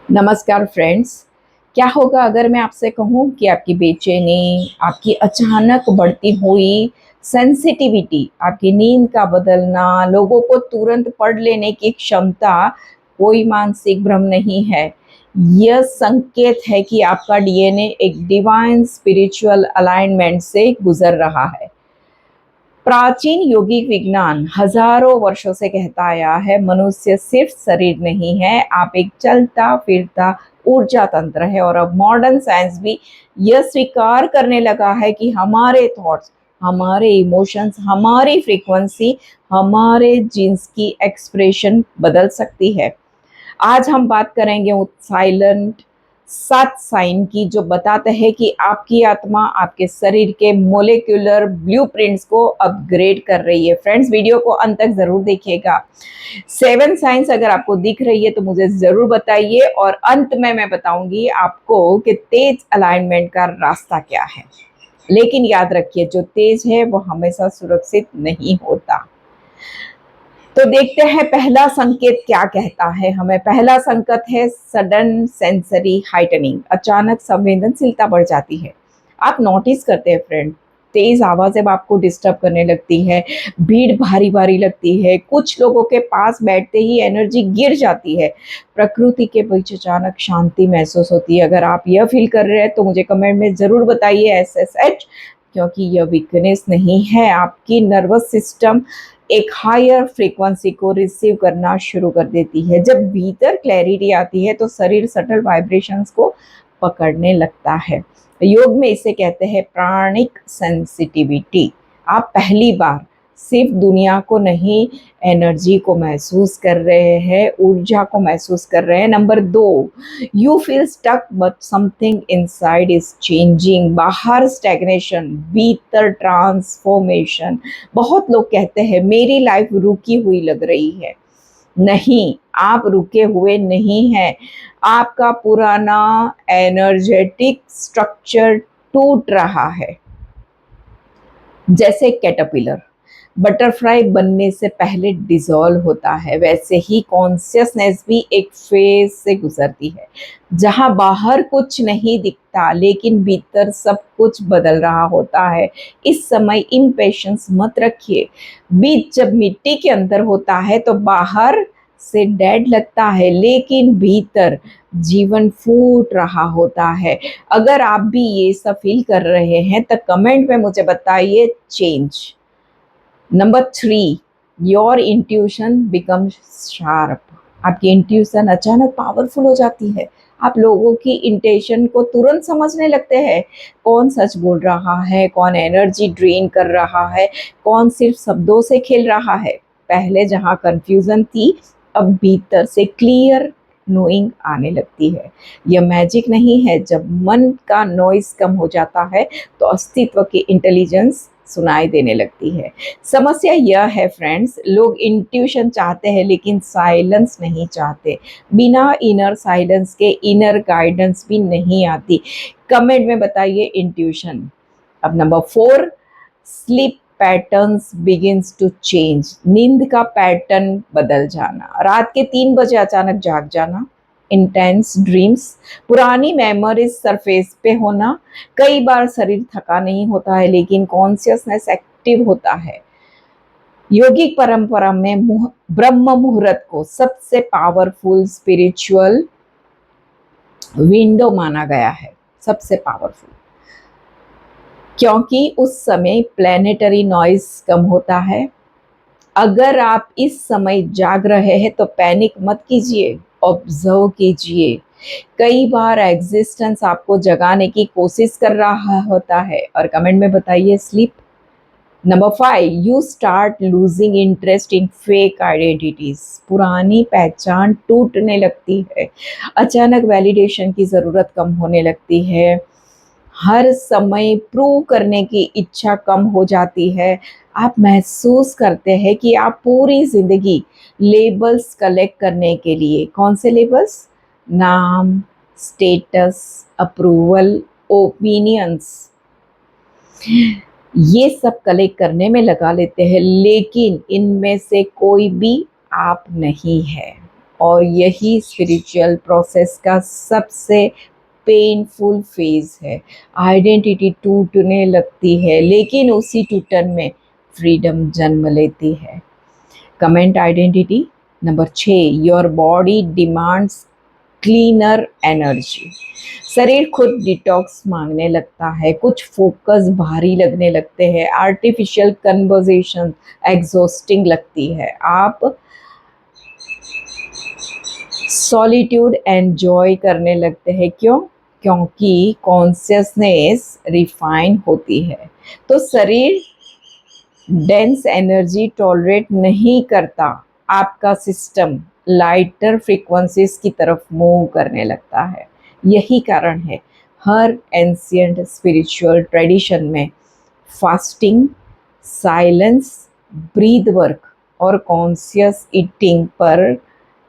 नमस्कार फ्रेंड्स। क्या होगा अगर मैं आपसे कहूँ कि आपकी बेचैनी, आपकी अचानक बढ़ती हुई सेंसिटिविटी, आपकी नींद का बदलना, लोगों को तुरंत पढ़ लेने की क्षमता कोई मानसिक भ्रम नहीं है। यह संकेत है कि आपका डीएनए एक डिवाइन स्पिरिचुअल अलाइनमेंट से गुजर रहा है। प्राचीन योगिक विज्ञान हजारों वर्षों से कहता आया है, मनुष्य सिर्फ शरीर नहीं है, आप एक चलता फिरता ऊर्जा तंत्र है। और अब मॉडर्न साइंस भी यह स्वीकार करने लगा है कि हमारे थॉट्स, हमारे इमोशंस, हमारी फ्रीक्वेंसी, हमारे जीन्स की एक्सप्रेशन बदल सकती है। आज हम बात करेंगे उस साइलेंट 7 साइन की जो बताते हैं कि आपकी आत्मा आपके शरीर के मोलेक्युलर ब्लूप्रिंट्स को अपग्रेड कर रही है। फ्रेंड्स, वीडियो को अंत तक जरूर देखिएगा। 7 साइंस अगर आपको दिख रही है तो मुझे जरूर बताइए, और अंत में मैं बताऊंगी आपको कि तेज अलाइनमेंट का रास्ता क्या है। लेकिन याद रखिए, जो तेज है वो हमेशा सुरक्षित नहीं होता। तो देखते हैं पहला संकेत क्या कहता है हमें। पहला संकेत है सडन सेंसरी हाइटनिंग। अचानक संवेदनशीलता बढ़ जाती है। आप नोटिस करते हैं फ्रेंड, तेज आवाज जब आपको डिस्टर्ब करने लगती है, भीड़ भारी भारी लगती है, कुछ लोगों के पास बैठते ही एनर्जी गिर जाती है, प्रकृति के बीच अचानक शांति महसूस होती है। अगर आप यह फील कर रहे हैं तो मुझे कमेंट में जरूर बताइए SSH, क्योंकि यह वीकनेस नहीं है। आपकी नर्वस सिस्टम एक हायर फ्रीक्वेंसी को रिसीव करना शुरू कर देती है। जब भीतर क्लैरिटी आती है तो शरीर सटल वाइब्रेशंस को पकड़ने लगता है। योग में इसे कहते हैं प्राणिक सेंसिटिविटी। आप पहली बार सिर्फ दुनिया को नहीं, एनर्जी को महसूस कर रहे हैं, ऊर्जा को महसूस कर रहे हैं। Number 2, you feel stuck but something inside is changing. बाहर स्टैग्नेशन, भीतर ट्रांसफॉर्मेशन। बहुत लोग कहते हैं मेरी लाइफ रुकी हुई लग रही है। नहीं, आप रुके हुए नहीं हैं। आपका पुराना एनर्जेटिक स्ट्रक्चर टूट रहा है। जैसे कैटरपिलर बटरफ्लाई बनने से पहले डिसॉल्व होता है, वैसे ही कॉन्शियसनेस भी एक फेज से गुजरती है जहां बाहर कुछ नहीं दिखता लेकिन भीतर सब कुछ बदल रहा होता है। इस समय इम्पेशंस मत रखिए। बीज जब मिट्टी के अंदर होता है तो बाहर से डेड लगता है, लेकिन भीतर जीवन फूट रहा होता है। अगर आप भी ये सब फील कर रहे हैं तो कमेंट में मुझे बताइए change. Number 3, your intuition become sharp. आपकी इंट्यूशन अचानक पावरफुल हो जाती है। आप लोगों की इंटेंशन को तुरंत समझने लगते हैं। कौन सच बोल रहा है, कौन एनर्जी ड्रेन कर रहा है, कौन सिर्फ शब्दों से खेल रहा है। पहले जहां कंफ्यूजन थी, अब भीतर से क्लियर नोइंग आने लगती है। यह मैजिक नहीं है। जब मन का नॉइस कम हो जाता है तो अस्तित्व की इंटेलिजेंस सुनाई देने लगती है। समस्या यह है फ्रेंड्स, लोग इंट्यूशन चाहते हैं लेकिन साइलेंस नहीं चाहते। बिना इनर साइलेंस के इनर गाइडेंस भी नहीं आती। कमेंट में बताइए इंट्यूशन। अब number 4, sleep patterns begins to change. नींद का पैटर्न बदल जाना, रात के 3 बजे अचानक जाग जाना, इंटेंस ड्रीम्स, पुरानी मेमोरीज सरफेस पे होना। कई बार शरीर थका नहीं होता है लेकिन कॉन्शियसनेस एक्टिव होता है। योगिक परंपरा में ब्रह्म मुहूर्त को सबसे पावरफुल स्पिरिचुअल विंडो माना गया है, सबसे पावरफुल, क्योंकि उस समय प्लैनेटरी नॉइज कम होता है। अगर आप इस समय जाग रहे हैं तो पैनिक मत कीजिए, ऑब्जर्व कीजिए। कई बार एग्जिस्टेंस आपको जगाने की कोशिश कर रहा होता है। और कमेंट में बताइए sleep. Number 5, you start losing interest in fake identities. पुरानी पहचान टूटने लगती है। अचानक वैलिडेशन की ज़रूरत कम होने लगती है। हर समय प्रूव करने की इच्छा कम हो जाती है। आप महसूस करते हैं कि आप पूरी जिंदगी लेबल्स कलेक्ट करने के लिए, कौन से लेबल्स? नाम, स्टेटस, अप्रूवल, ओपिनियंस, ये सब कलेक्ट करने में लगा लेते हैं, लेकिन इनमें से कोई भी आप नहीं है। और यही स्पिरिचुअल प्रोसेस का सबसे पेनफुल फेज है। आइडेंटिटी टूटने लगती है, लेकिन उसी टूटन में फ्रीडम जन्म लेती है। Comment identity number 6, your body demands cleaner energy. शरीर खुद डिटॉक्स मांगने लगता है, कुछ फोकस भारी लगने लगते हैं, आर्टिफिशियल कन्वर्जेशन एग्जॉस्टिंग लगती है। आप सॉलिट्यूड एंजॉय करने लगते हैं। क्यों? क्योंकि कॉन्शियसनेस रिफाइन होती है। तो शरीर डेंस एनर्जी टॉलरेट नहीं करता, आपका सिस्टम लाइटर फ्रीक्वेंसीज की तरफ मूव करने लगता है। यही कारण है हर एंशियंट स्पिरिचुअल ट्रेडिशन में फास्टिंग, साइलेंस, ब्रीथ वर्क और कॉन्शियस ईटिंग पर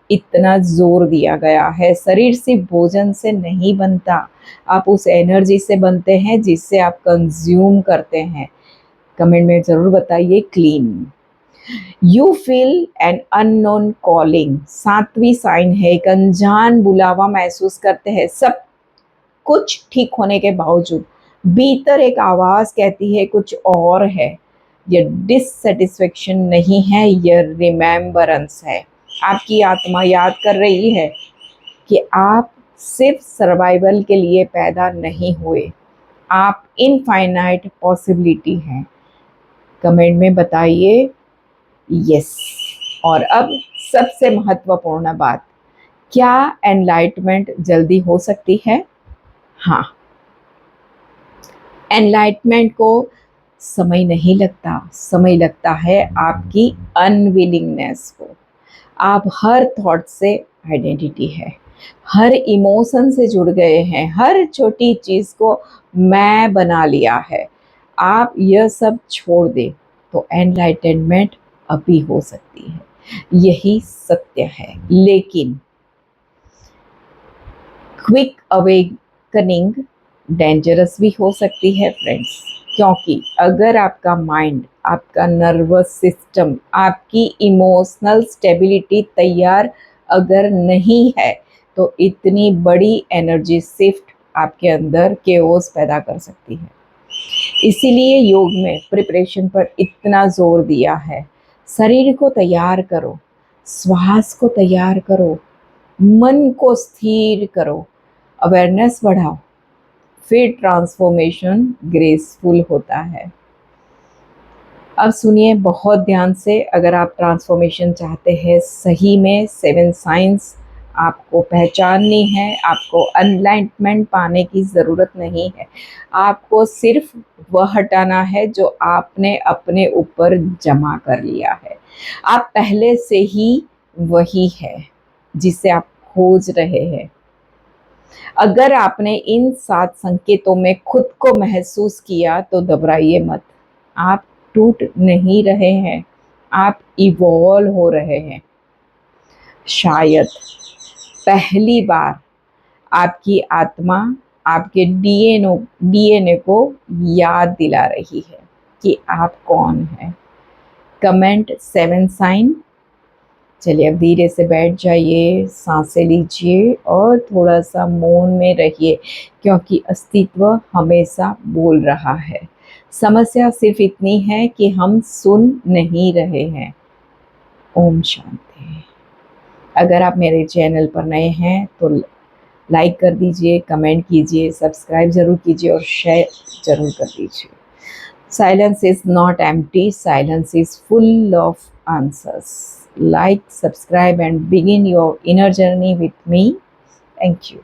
इतना जोर दिया गया है। शरीर सिर्फ भोजन से नहीं बनता, आप उस एनर्जी से बनते हैं जिससे आप कंज्यूम करते हैं। कमेंट में ज़रूर बताइए क्लीन। You feel an unknown calling. 7वीं साइन है, एक अनजान बुलावा महसूस करते हैं। सब कुछ ठीक होने के बावजूद भीतर एक आवाज़ कहती है कुछ और है। यह डिससेटिस्फेक्शन नहीं है, यह रिमेम्बरेंस है। आपकी आत्मा याद कर रही है कि आप सिर्फ सर्वाइवल के लिए पैदा नहीं हुए, आप इनफाइनाइट पॉसिबिलिटी हैं। कमेंट में बताइए यस। और अब सबसे महत्वपूर्ण बात, क्या एनलाइटमेंट जल्दी हो सकती है? हाँ, एनलाइटमेंट को समय नहीं लगता, समय लगता है आपकी अनविलिंगनेस को। आप हर थॉट से आइडेंटिटी है, हर इमोशन से जुड़ गए हैं, हर छोटी चीज़ को मैं बना लिया है। आप यह सब छोड़ दें तो एनलाइटनमेंट अभी हो सकती है, यही सत्य है। लेकिन क्विक अवेकनिंग डेंजरस भी हो सकती है फ्रेंड्स, क्योंकि अगर आपका माइंड, आपका नर्वस सिस्टम, आपकी इमोशनल स्टेबिलिटी तैयार अगर नहीं है तो इतनी बड़ी एनर्जी शिफ्ट आपके अंदर केओस पैदा कर सकती है। इसीलिए योग में प्रिपरेशन पर इतना जोर दिया है। शरीर को तैयार करो, श्वास को तैयार करो, मन को स्थिर करो, अवेयरनेस बढ़ाओ, फिर ट्रांसफॉर्मेशन ग्रेसफुल होता है। अब सुनिए बहुत ध्यान से, अगर आप ट्रांसफॉर्मेशन चाहते हैं सही में, 7 साइंस आपको पहचाननी है, आपको एनलाइटमेंट पाने की ज़रूरत नहीं है। आपको सिर्फ वह हटाना है जो आपने अपने ऊपर जमा कर लिया है। आप पहले से ही वही है जिसे आप खोज रहे हैं। अगर आपने इन 7 संकेतों में खुद को महसूस किया तो घबराइए मत। आप टूट नहीं रहे हैं, आप इवॉल्व हो रहे हैं। शायद पहली बार आपकी आत्मा आपके डीएनए को याद दिला रही है कि आप कौन हैं। Comment 7 sign. चलिए अब धीरे से बैठ जाइए, सांसें लीजिए और थोड़ा सा मौन में रहिए, क्योंकि अस्तित्व हमेशा बोल रहा है। समस्या सिर्फ इतनी है कि हम सुन नहीं रहे हैं। ओम शांति। अगर आप मेरे चैनल पर नए हैं तो लाइक कर दीजिए, कमेंट कीजिए, सब्सक्राइब ज़रूर कीजिए और शेयर ज़रूर कर दीजिए। Silence is not empty, silence is full of answers. Like, subscribe, and begin your inner journey with me. Thank you.